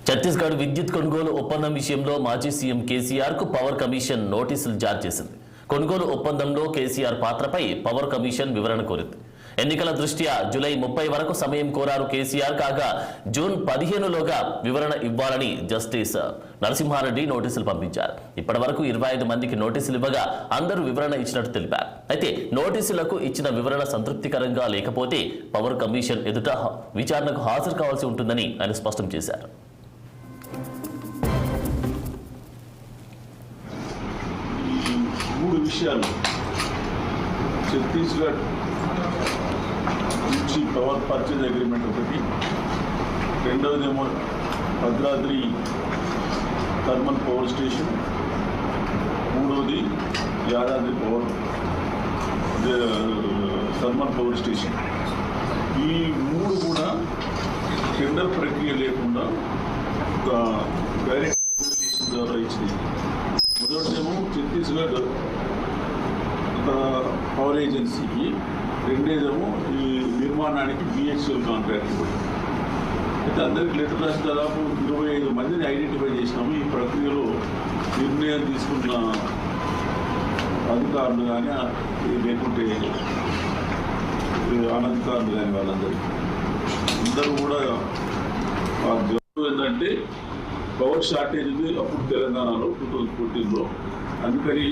ఛత్తీస్గఢ్ విద్యుత్ కొనుగోలు ఒప్పందం విషయంలో మాజీ సీఎం కేసీఆర్ కు పవర్ కమిషన్ నోటీసులు జారీ చేసింది. కొనుగోలు ఒప్పందంలో కేసీఆర్ పాత్రపై పవర్ కమిషన్ వివరణ కోరింది. ఎన్నికల దృష్ట్యా జూలై 30 వరకు సమయం కోరారు కేసీఆర్. కాగా జూన్ 15లోగా వివరణ ఇవ్వాలని జస్టిస్ నరసింహారెడ్డి నోటీసులు పంపించారు. ఇప్పటి వరకు 25 మందికి నోటీసులు ఇవ్వగా అందరూ వివరణ ఇచ్చినట్టు తెలిపారు. అయితే నోటీసులకు ఇచ్చిన వివరణ సంతృప్తికరంగా లేకపోతే పవర్ కమిషన్ ఎదుట విచారణకు హాజరు కావాల్సి ఉంటుందని ఆయన స్పష్టం చేశారు. మూడు విషయాలు ఛత్తీస్గఢ్ నుంచి పవర్ పర్చేజ్ అగ్రిమెంట్ ఒకటి, రెండవదేమో భద్రాద్రి థర్మల్ పవర్ స్టేషన్, మూడవది యాదాద్రి థర్మల్ పవర్ స్టేషన్. ఈ మూడు కూడా టెండర్ ప్రక్రియ లేకుండా డైరెక్ట్ నెగోషియేషన్ ద్వారా ఇచ్చింది. మొదటిదేమో ఛత్తీస్గఢ్ పవర్ ఏజెన్సీకి, రెండేదేమో ఈ నిర్మాణానికి బిహెచ్ఎల్ కాంట్రాక్ట్ ఇవ్వడం. అయితే అందరికి లెటర్ రాసి దాదాపు 25 మందిని ఐడెంటిఫై చేసినాము. ఈ ప్రక్రియలో నిర్ణయం తీసుకున్న అధికారులు కానీ లేకుంటే అనధికారులు కానీ వాళ్ళందరికీ అందరూ కూడా ఏంటంటే పవర్ షార్టేజ్ ఉంది అప్పుడు తెలంగాణలో 2014లో. అందుకని